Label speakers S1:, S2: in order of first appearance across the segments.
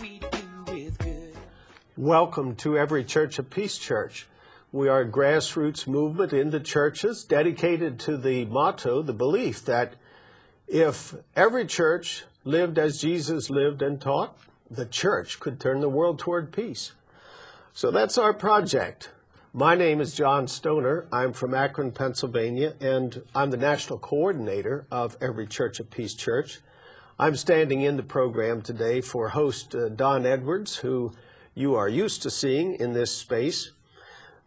S1: we do is good.
S2: Welcome to Every Church a Peace Church. We are a grassroots movement in the churches dedicated to the motto, the belief that if every church lived as Jesus lived and taught, the church could turn the world toward peace. So that's our project. My name is John Stoner. I'm from Akron, Pennsylvania, and I'm the national coordinator of Every Church a Peace Church. I'm standing in the program today for host Don Edwards, who you are used to seeing in this space.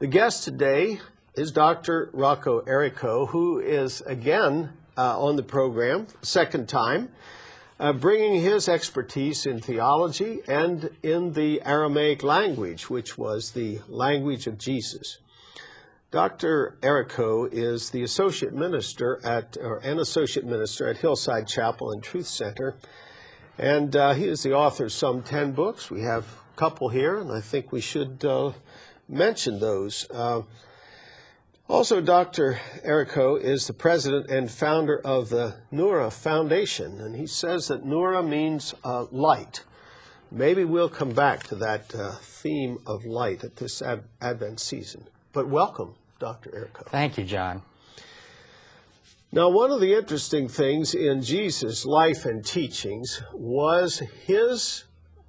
S2: The guest today is Dr. Rocco Errico, who is again on the program, second time, bringing his expertise in theology and in the Aramaic language, which was the language of Jesus. Dr. Errico is the associate minister an associate minister at Hillside Chapel and Truth Center, and he is the author of some 10 books. We have a couple here, and I think we should mention those. Also, Dr. Errico is the president and founder of the Nura Foundation, and he says that Nura means light. Maybe we'll come back to that theme of light at this Advent season. But welcome, Dr. Errico.
S3: Thank you, John.
S2: Now, one of the interesting things in Jesus' life and teachings was his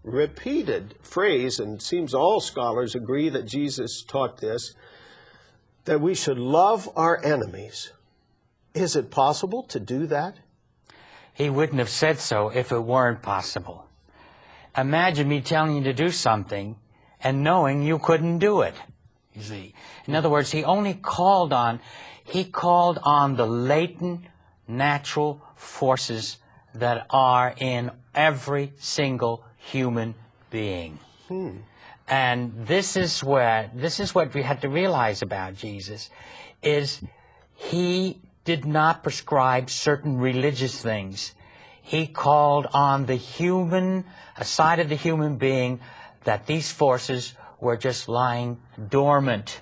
S2: repeated phrase, and it seems all scholars agree that Jesus taught this, that we should love our enemies. Is it possible to do that?
S3: He wouldn't have said so if it weren't possible. Imagine me telling you to do something and knowing you couldn't do it, you see. In other words, he called on the latent natural forces that are in every single human being. And this is what we had to realize about Jesus, is he did not prescribe certain religious things. He called on a side of the human being that these forces were just lying dormant.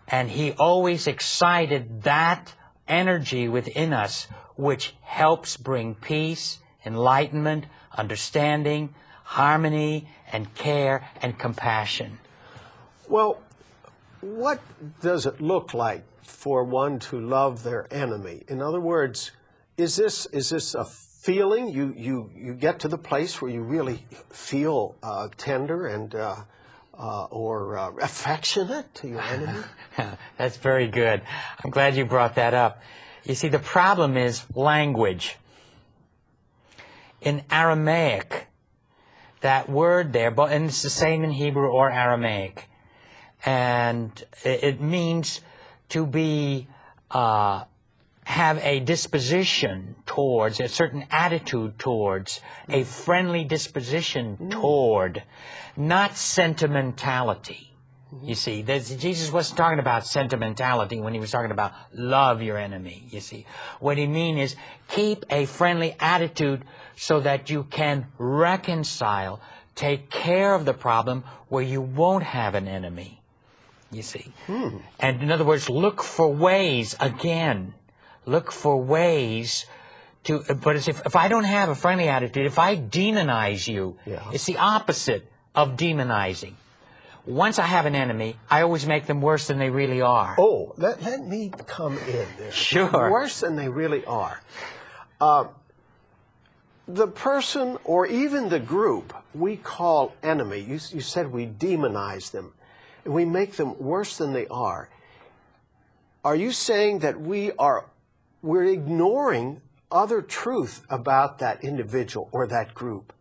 S3: And he always excited that energy within us, which helps bring peace, enlightenment, understanding, harmony, and care, and compassion.
S2: Well, what does it look like for one to love their enemy? In other words, is this a feeling? You get to the place where you really feel tender and or affectionate to your enemy?
S3: That's very good. I'm glad you brought that up. You see, the problem is language. In Aramaic, that word there, and it's the same in Hebrew or Aramaic, and it means to be, have a disposition towards, a certain attitude towards, a friendly disposition toward, not sentimentality. You see, Jesus wasn't talking about sentimentality when he was talking about love your enemy, you see. What he means is keep a friendly attitude so that you can reconcile, take care of the problem where you won't have an enemy, you see. And in other words, look for ways to, but if I don't have a friendly attitude, if I demonize you, it's the opposite of demonizing. Once I have an enemy, I always make them worse than they really are.
S2: Oh, let me come in there.
S3: Sure.
S2: Worse than they really are. The person or even the group we call enemy, you said we demonize them, and we make them worse than they are. Are you saying that we're ignoring other truth about that individual or that group?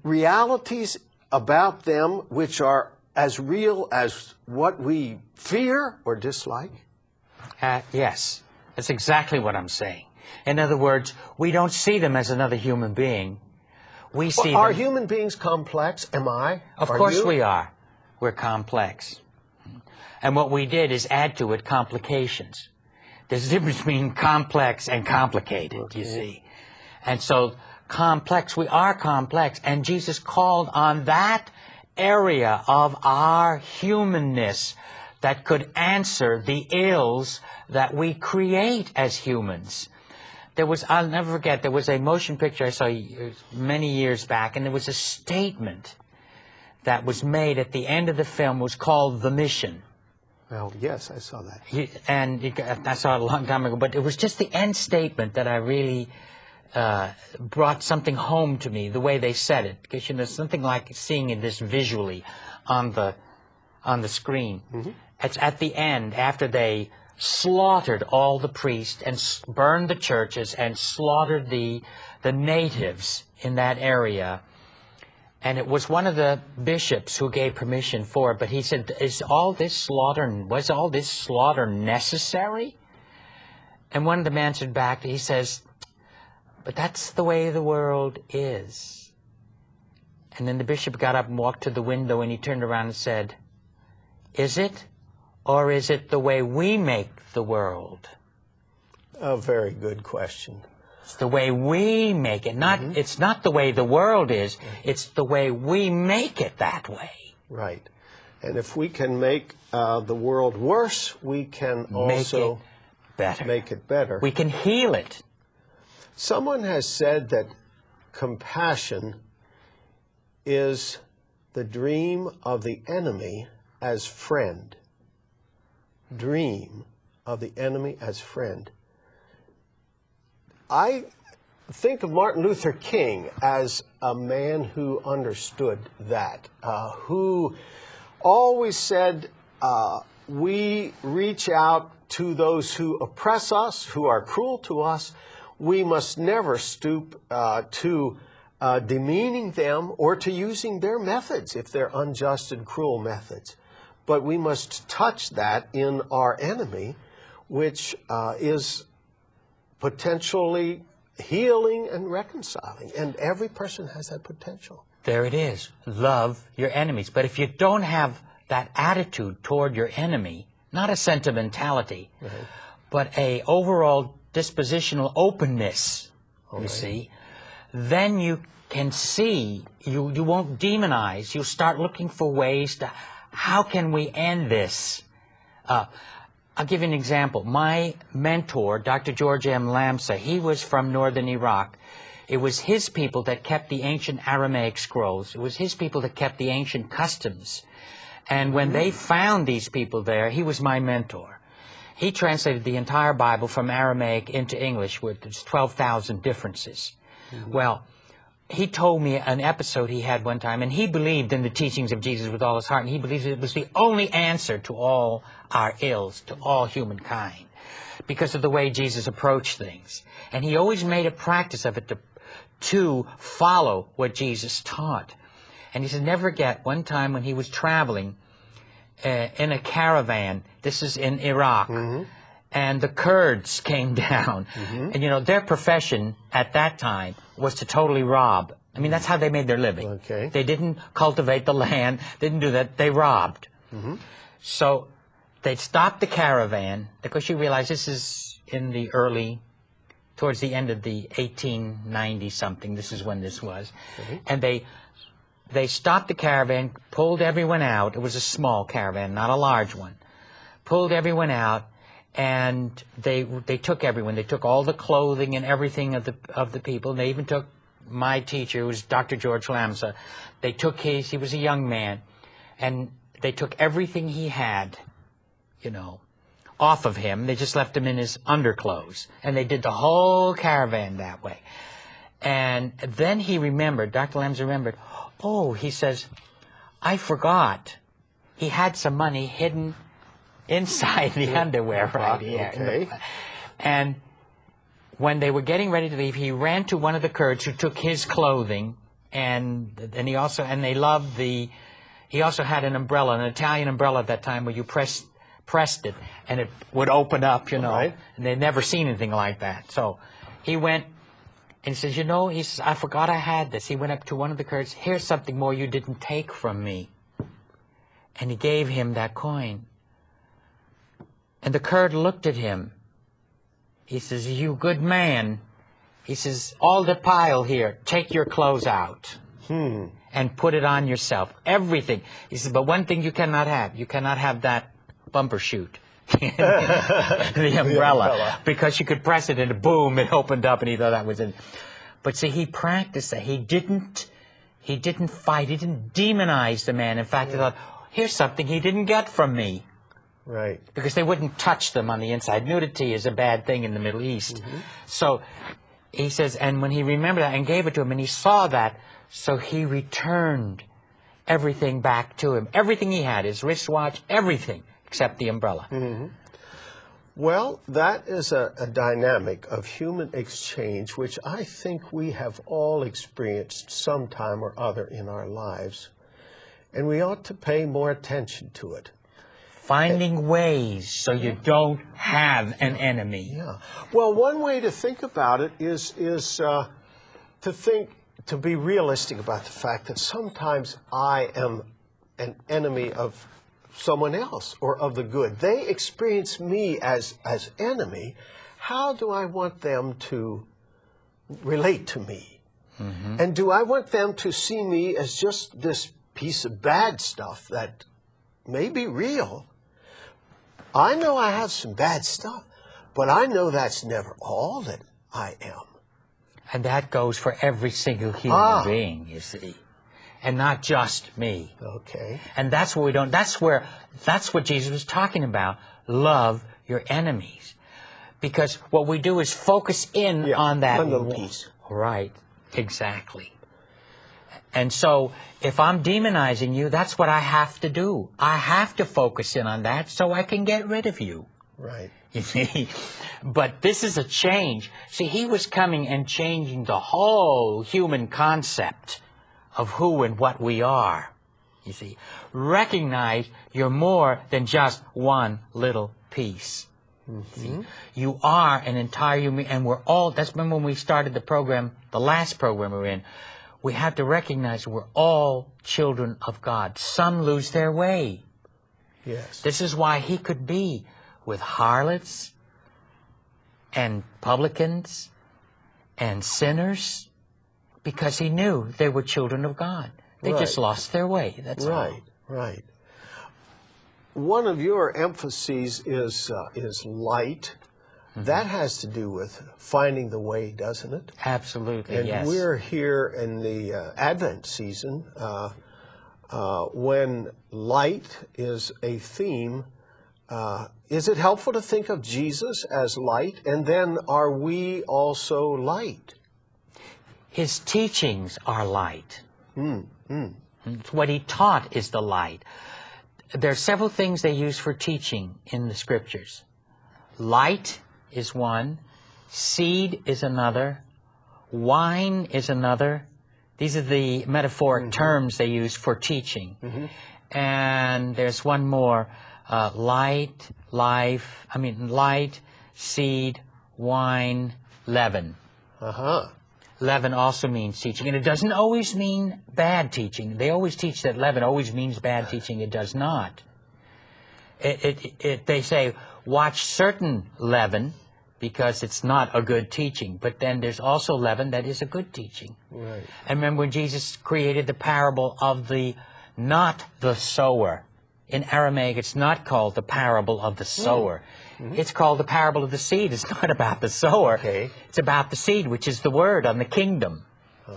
S2: Realities about them which are as real as what we fear or dislike?
S3: Yes, that's exactly what I'm saying. In other words, we don't see them as another human being. We see
S2: Are
S3: them...
S2: human beings complex? Am I?
S3: Of course we are. We're complex. And what we did is add to it complications. There's a difference between complex and complicated, you see. And so complex, we are complex, and Jesus called on that area of our humanness that could answer the ills that we create as humans. I'll never forget, there was a motion picture I saw many years back, and there was a statement that was made at the end of the film. It was called The Mission.
S2: Well, yes, I saw that.
S3: I saw it a long time ago, but it was just the end statement that I really brought something home to me, the way they said it. Because, you know, something like seeing this visually on the screen. Mm-hmm. It's at the end, after they slaughtered all the priests and burned the churches and slaughtered the natives in that area. And it was one of the bishops who gave permission for it, but he said, was all this slaughter necessary? And one of them answered back, he says, but that's the way the world is. And then the bishop got up and walked to the window, and he turned around and said, is it? Or is it the way we make the world?
S2: A very good question.
S3: It's the way we make it. It's not the way the world is. It's the way we make it that way.
S2: Right. And if we can make the world worse, we can also make it better.
S3: We can heal it.
S2: Someone has said that compassion is the dream of the enemy as friend. Dream of the enemy as friend. I think of Martin Luther King as a man who understood that, who always said, we reach out to those who oppress us, who are cruel to us. We must never stoop to demeaning them or to using their methods if they're unjust and cruel methods. But we must touch that in our enemy, which is potentially healing and reconciling. And every person has that potential.
S3: There it is. Love your enemies. But if you don't have that attitude toward your enemy, not a sentimentality, but a overall dispositional openness, you see, then you can see, you won't demonize. You'll start looking for ways to, how can we end this? I'll give you an example. My mentor, Dr. George M. Lamsa, he was from northern Iraq. It was his people that kept the ancient Aramaic scrolls. It was his people that kept the ancient customs. And when they found these people there, he was my mentor. He translated the entire Bible from Aramaic into English with 12,000 differences. Well, he told me an episode he had one time, and he believed in the teachings of Jesus with all his heart, and he believed it was the only answer to all our ills, to all humankind, because of the way Jesus approached things. And he always made a practice of it to follow what Jesus taught. And he said, never forget, one time when he was traveling in a caravan, this is in Iraq, and the Kurds came down. And, you know, their profession at that time was to totally rob. I mean, that's how they made their living.
S2: Okay.
S3: They didn't cultivate the land, didn't do that, they robbed. So they stopped the caravan, because you realize this is in the towards the end of the 1890-something, this is when this was. And they stopped the caravan, pulled everyone out. It was a small caravan, not a large one. Pulled everyone out, and they took everyone. They took all the clothing and everything of the people. And they even took my teacher, who was Dr. George Lamsa. They took he was a young man, and they took everything he had, you know, off of him. They just left him in his underclothes, and they did the whole caravan that way. And then he remembered, Dr. Lamsa remembered, oh, he says, I forgot. He had some money hidden inside the underwear right here.
S2: Okay.
S3: And when they were getting ready to leave, he ran to one of the Kurds who took his clothing, and he also had an umbrella, an Italian umbrella at that time, where you pressed it and it would open up, you know. And they'd never seen anything like that. So he went and he says, you know, he says, I forgot I had this. He went up to one of the Kurds, here's something more you didn't take from me. And he gave him that coin. And the Kurd looked at him. He says, you good man. He says, all the pile here, take your clothes out and put it on yourself. Everything. He says, but one thing you cannot have. You cannot have that bumper shoot. the umbrella, because you could press it and boom, it opened up, and he thought that was it. But see, he practiced that. He didn't fight. He didn't demonize the man. In fact, he thought, here's something he didn't get from me.
S2: Right.
S3: Because they wouldn't touch them on the inside. Nudity is a bad thing in the Middle East. So he says, and when he remembered that and gave it to him, and he saw that, so he returned everything back to him. Everything he had, his wristwatch, everything, except the umbrella.
S2: Well, that is a dynamic of human exchange, which I think we have all experienced sometime or other in our lives, and we ought to pay more attention to it.
S3: Finding ways so you don't have an enemy.
S2: Yeah. Well, one way to think about it is to be realistic about the fact that sometimes I am an enemy of someone else or of the good. They experience me as enemy. How do I want them to relate to me? And do I want them to see me as just this piece of bad stuff that may be real? I know I have some bad stuff, but I know that's never all that I am.
S3: And that goes for every single human being, you see. And not just me.
S2: Okay.
S3: And that's what we don't, that's what Jesus was talking about. Love your enemies. Because what we do is focus in on that
S2: one little piece.
S3: Right, exactly. And so if I'm demonizing you, that's what I have to do. I have to focus in on that so I can get rid of you.
S2: Right.
S3: You see? But this is a change. See, he was coming and changing the whole human concept of who and what we are. You see? Recognize you're more than just one little piece. See? You are an entire human, and we're all, that's when we started the program, the last program we're in, we have to recognize we're all children of God. Some lose their way.
S2: Yes.
S3: This is why he could be with harlots and publicans and sinners, because he knew they were children of God. They just lost their way. That's all.
S2: Right. One of your emphases is light. That has to do with finding the way, doesn't it?
S3: Absolutely,
S2: and
S3: yes.
S2: We're here in the Advent season when light is a theme. Is it helpful to think of Jesus as light? And then are we also light?
S3: His teachings are light. What he taught is the light. There are several things they use for teaching in the Scriptures. Light is one. Seed is another. Wine is another. These are the metaphoric terms they use for teaching. And there's one more. Light, life, light, seed, wine, leaven. Leaven also means teaching, and it doesn't always mean bad teaching. They always teach that leaven always means bad teaching. It does not. They say, watch certain leaven, because it's not a good teaching. But then there's also leaven that is a good teaching.
S2: Right.
S3: And remember when Jesus created the parable of not the sower. In Aramaic, it's not called the parable of the sower. It's called the parable of the seed. It's not about the sower.
S2: Okay.
S3: It's about the seed, which is the word on the kingdom,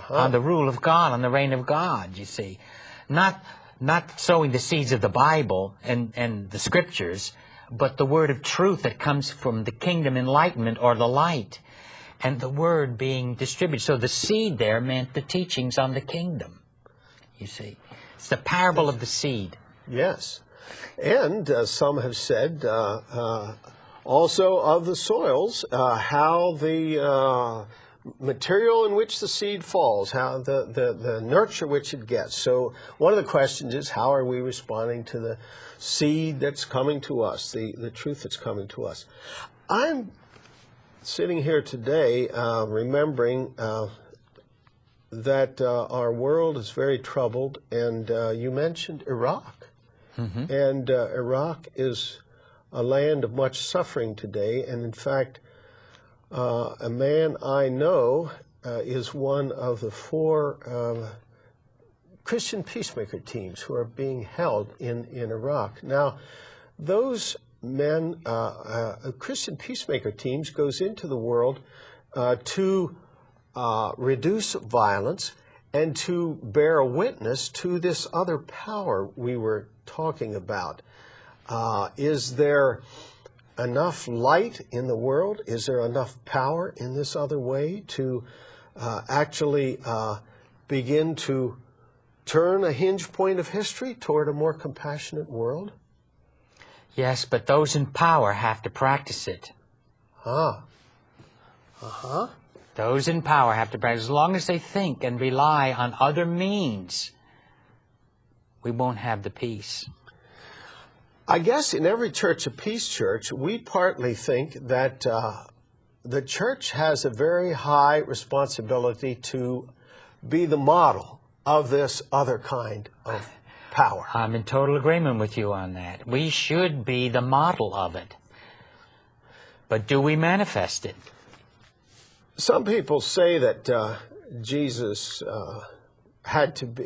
S3: on the rule of God, on the reign of God, you see. Not sowing the seeds of the Bible and the Scriptures, but the word of truth that comes from the kingdom enlightenment or the light, and the word being distributed. So the seed there meant the teachings on the kingdom, you see. It's the parable of the seed.
S2: Yes. And some have said also of the soils, how the material in which the seed falls, how the nurture which it gets. So one of the questions is, how are we responding to the seed that's coming to us, the truth that's coming to us? I'm sitting here today remembering that our world is very troubled, and you mentioned Iraq. And Iraq is a land of much suffering today, and in fact, a man I know is one of the 4 Christian peacemaker teams who are being held in Iraq. Now, those Christian peacemaker teams goes into the world to reduce violence and to bear a witness to this other power we were talking about. Is there enough light in the world? Is there enough power in this other way to actually begin to turn a hinge point of history toward a more compassionate world?
S3: Yes, but those in power have to practice it. Those in power have to practice. As long as they think and rely on other means, we won't have the peace.
S2: I guess in every church, a peace church, we partly think that the church has a very high responsibility to be the model of this other kind of power.
S3: I'm in total agreement with you on that. We should be the model of it. But do we manifest it?
S2: Some people say that Jesus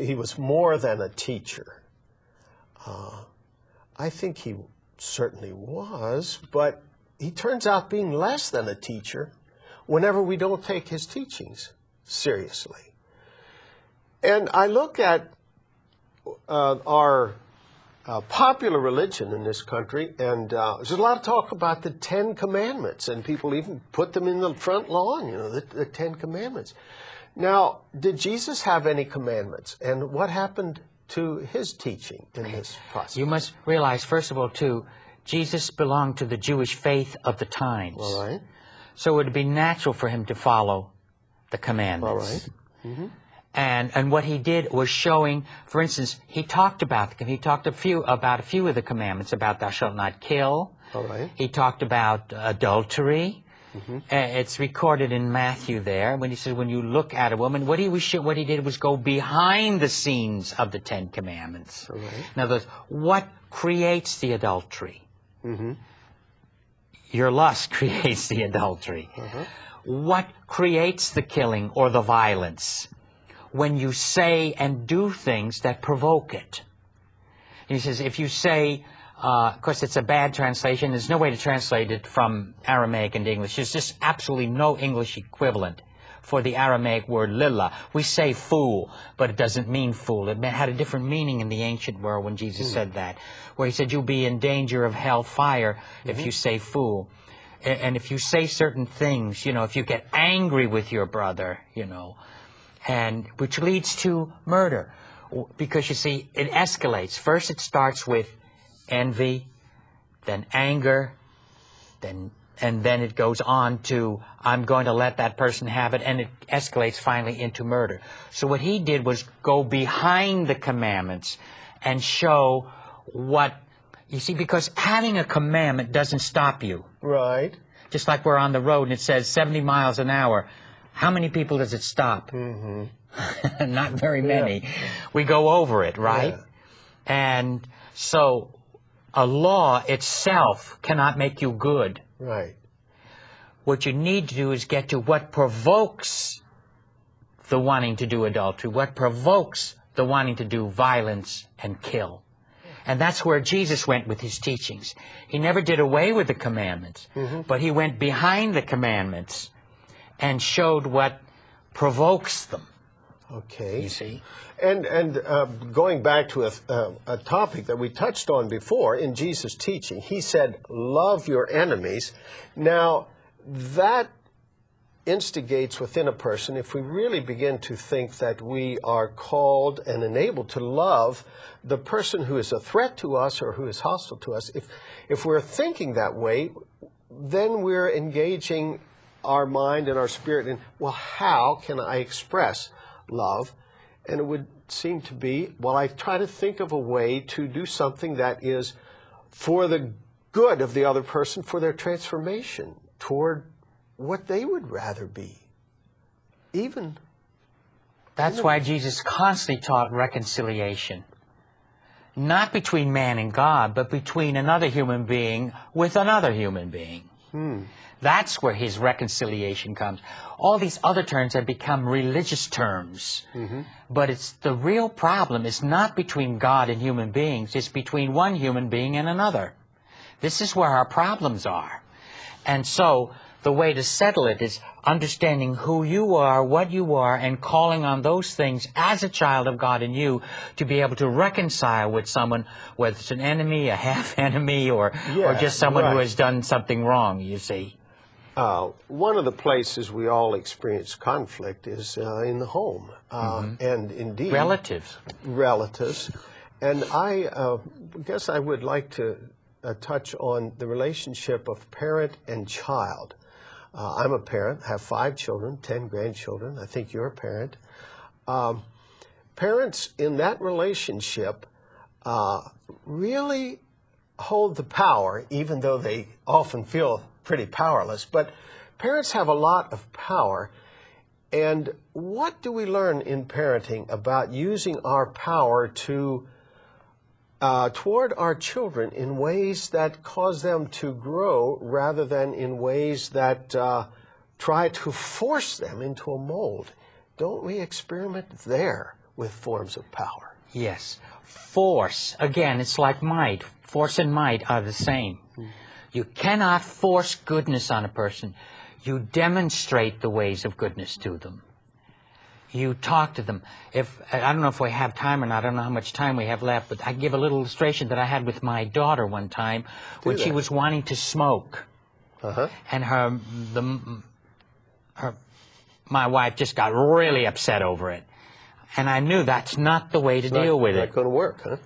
S2: he was more than a teacher. I think he certainly was, but he turns out being less than a teacher whenever we don't take his teachings seriously. And I look at our popular religion in this country, and there's a lot of talk about the 10 Commandments, and people even put them in the front lawn, the 10 Commandments. Now, did Jesus have any commandments? And what happened to his teaching in this process?
S3: You must realize, first of all, too, Jesus belonged to the Jewish faith of the times.
S2: All right.
S3: So it would be natural for him to follow the commandments.
S2: All right. Mm-hmm.
S3: And what he did was showing, for instance, he talked about a few of the commandments, about thou shalt not kill.
S2: All right.
S3: He talked about adultery. Mm-hmm. It's recorded in Matthew there when he says, when you look at a woman, what he did was go behind the scenes of the 10 Commandments.
S2: All right.
S3: In other words, what creates the adultery?
S2: Mm-hmm.
S3: Your lust creates the adultery.
S2: Uh-huh.
S3: What creates the killing or the violence? When you say and do things that provoke it. And he says, if you say, of course it's a bad translation, there's no way to translate it from Aramaic into English. There's just absolutely no English equivalent for the Aramaic word lilla. We say fool, but it doesn't mean fool. It had a different meaning in the ancient world when Jesus said that, where he said you'll be in danger of hell fire if you say fool. And if you say certain things, if you get angry with your brother, and which leads to murder. Because, you see, it escalates. First it starts with envy, then anger, and then it goes on to, I'm going to let that person have it, and it escalates finally into murder. So what he did was go behind the commandments and show what, you see, because having a commandment doesn't stop you.
S2: Right.
S3: Just like we're on the road and it says 70 miles an hour. How many people does it stop? Mm-hmm. Not very many. Yeah. We go over it, right? Yeah. And so a law itself cannot make you good.
S2: Right.
S3: What you need to do is get to what provokes the wanting to do adultery, what provokes the wanting to do violence and kill. And that's where Jesus went with his teachings. He never did away with the commandments, but he went behind the commandments and showed what provokes them.
S2: Okay.
S3: You see?
S2: And going back to a topic that we touched on before in Jesus' teaching, he said, love your enemies. Now, that instigates within a person, if we really begin to think that we are called and enabled to love the person who is a threat to us or who is hostile to us, if we're thinking that way, then we're engaging our mind and our spirit in, well, how can I express love? And it would seem to be, well, I try to think of a way to do something that is for the good of the other person, for their transformation toward what they would rather be. Even.
S3: That's why Jesus constantly taught reconciliation. Not between man and God, but between another human being with another human being. That's where his reconciliation comes. All these other terms have become religious terms. But it's the real problem is not between God and human beings. It's between one human being and another. This is where our problems are. And so the way to settle it is understanding who you are, what you are, and calling on those things as a child of God in you to be able to reconcile with someone, whether it's an enemy, a half-enemy, or just someone who has done something wrong, you see.
S2: One of the places we all experience conflict is in the home, and indeed
S3: relatives.
S2: And I guess I would like to touch on the relationship of parent and child. I'm a parent, have 5 children, 10 grandchildren. I think you're a parent. Parents in that relationship really hold the power, even though they often feel pretty powerless. But parents have a lot of power. And what do we learn in parenting about using our power to toward our children in ways that cause them to grow rather than in ways that try to force them into a mold? Don't we experiment there with forms of power?
S3: Yes. Force, again, it's like might. Force and might are the same. You cannot force goodness on a person. You demonstrate the ways of goodness to them. You talk to them. I don't know if we have time or not. I don't know how much time we have left, but I give a little illustration that I had with my daughter one time when she was wanting to smoke. And my wife just got really upset over it. And I knew that's not the way to deal with it.
S2: It's not going to work, huh?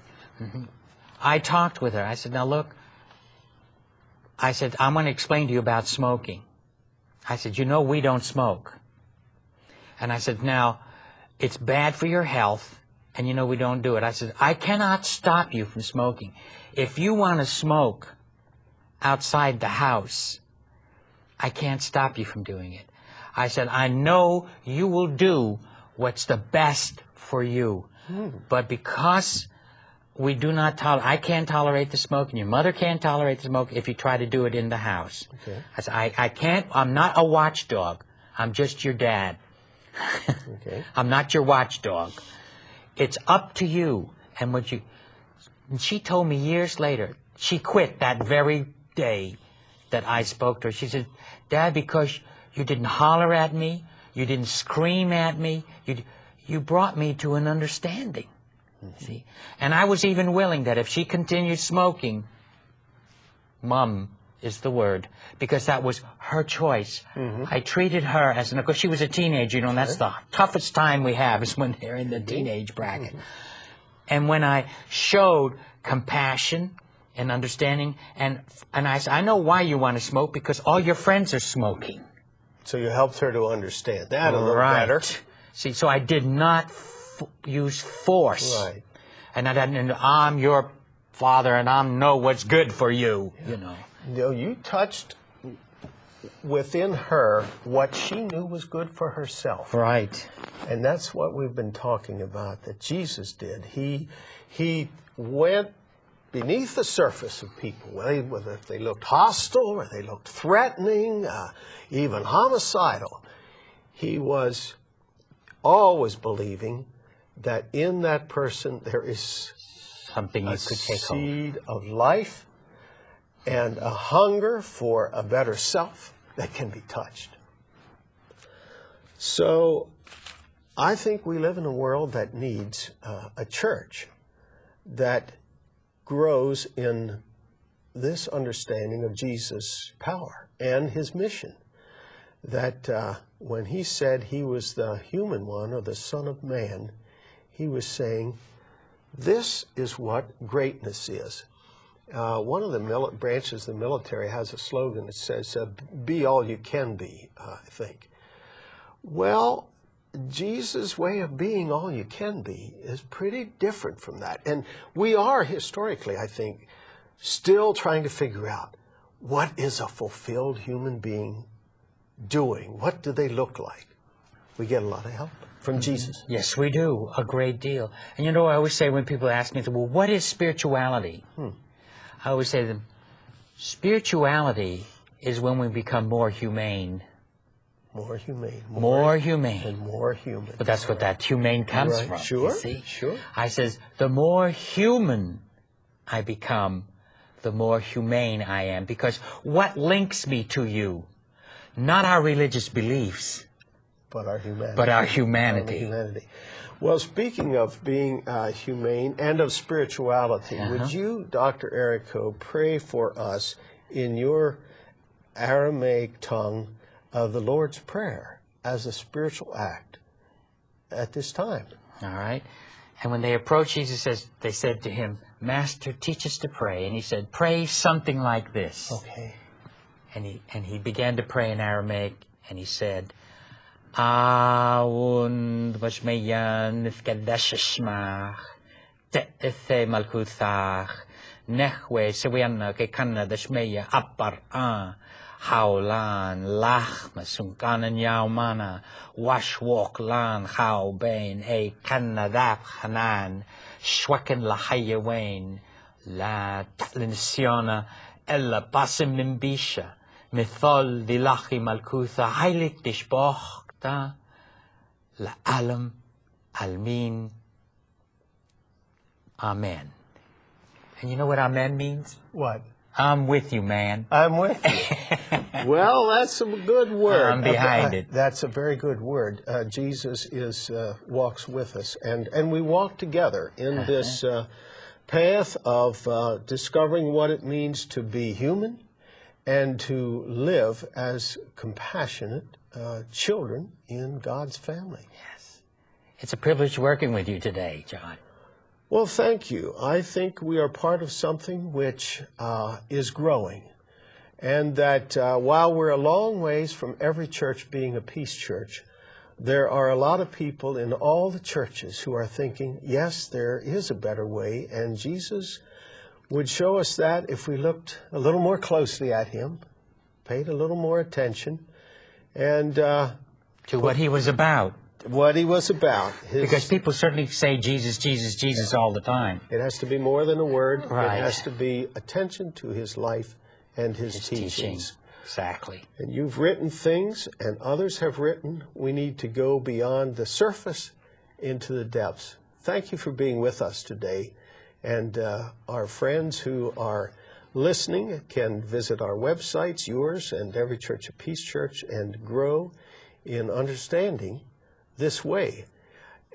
S3: I talked with her. I said, now look, I said, I'm going to explain to you about smoking. I said, you know we don't smoke. And I said, now, it's bad for your health, and you know we don't do it. I said, I cannot stop you from smoking. If you want to smoke outside the house, I can't stop you from doing it. I said, I know you will do what's the best for you. But because we do not I can't tolerate the smoke, and your mother can't tolerate the smoke if you try to do it in the house.
S2: Okay.
S3: I said, I can't, I'm not a watchdog. I'm just your dad.
S2: Okay.
S3: I'm not your watchdog. It's up to you. And she told me years later, she quit that very day that I spoke to her. She said, Dad, because you didn't holler at me, you didn't scream at me, you brought me to an understanding. See? And I was even willing that if she continued smoking, Mom is the word, because that was her choice. I treated her as, of course she was a teenager, and that's the toughest time we have is when they're in the teenage bracket. And when I showed compassion and understanding, and I said, I know why you want to smoke, because all your friends are smoking.
S2: So you helped her to understand that a little better.
S3: See, so I did not use force.
S2: Right.
S3: And I'm your father, and I know what's good for you, you know.
S2: You touched within her what she knew was good for herself.
S3: Right.
S2: And that's what we've been talking about, that Jesus did. He went beneath the surface of people, whether if they looked hostile or they looked threatening, even homicidal. He was always believing that in that person there is
S3: something you could take hold.
S2: A seed of life and a hunger for a better self that can be touched. So I think we live in a world that needs a church that grows in this understanding of Jesus' power and his mission. That when he said he was the human one, or the Son of Man, he was saying, this is what greatness is. One of the branches of the military has a slogan that says, be all you can be, I think. Well, Jesus' way of being all you can be is pretty different from that. And we are historically, I think, still trying to figure out, what is a fulfilled human being doing? What do they look like? We get a lot of help from Jesus.
S3: Yes, we do, a great deal. And you know, I always say when people ask me, well, what is spirituality? I always say to them, spirituality is when we become more humane.
S2: More humane.
S3: More humane.
S2: And more human.
S3: But that's what that humane comes from.
S2: Sure,
S3: you see?
S2: sure.
S3: I says, the more human I become, the more humane I am. Because what links me to you? Not our religious beliefs,
S2: but our humanity.
S3: But our humanity.
S2: Well, speaking of being humane and of spirituality, would you, Dr. Errico, pray for us in your Aramaic tongue of the Lord's Prayer as a spiritual act at this time?
S3: All right. And when they approached Jesus, they said to him, Master, teach us to pray. And he said, pray something like this.
S2: Okay.
S3: And he began to pray in Aramaic, and he said, Awun Vashmayan Nifkadashmach Te'ethe Malkuthach Nechwe Sewiana Kekana Dashmeya Appar Haulan Lach Masunkanan Yaumana Washwalk Lan Hau Bain E Kanadap Hanan Shwaken Lahayawain La Talinsiona Ella Basim Nimbisha Mithol Dilachi Malkutha Heilig Dishbochta La Alam Almin Amen. And you know what Amen means?
S2: What?
S3: I'm with you, man.
S2: I'm with you. Well, that's a good word.
S3: I'm behind it.
S2: That's a very good word. Jesus walks with us, and we walk together in this path of discovering what it means to be human and to live as compassionate children in God's family.
S3: Yes. It's a privilege working with you today, John.
S2: Well, thank you. I think we are part of something which is growing, and that while we're a long ways from every church being a peace church, there are a lot of people in all the churches who are thinking, yes, there is a better way, and Jesus would show us that if we looked a little more closely at him, paid a little more attention, and
S3: to what he was about.
S2: What he was about.
S3: Because people certainly say Jesus, Jesus, Jesus all the time.
S2: It has to be more than a word.
S3: Right.
S2: It has to be attention to his life and his teachings.
S3: Exactly.
S2: And you've written things, and others have written. We need to go beyond the surface into the depths. Thank you for being with us today. And our friends who are listening can visit our websites, yours and Every Church of Peace Church, and grow in understanding this way.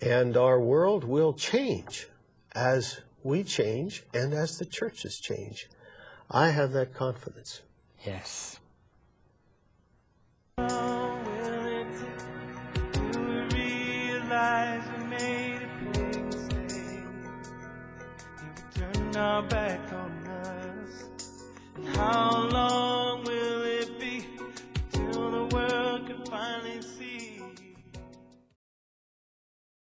S2: And our world will change as we change and as the churches change. I have that confidence.
S3: Yes.
S1: Our back on us. How long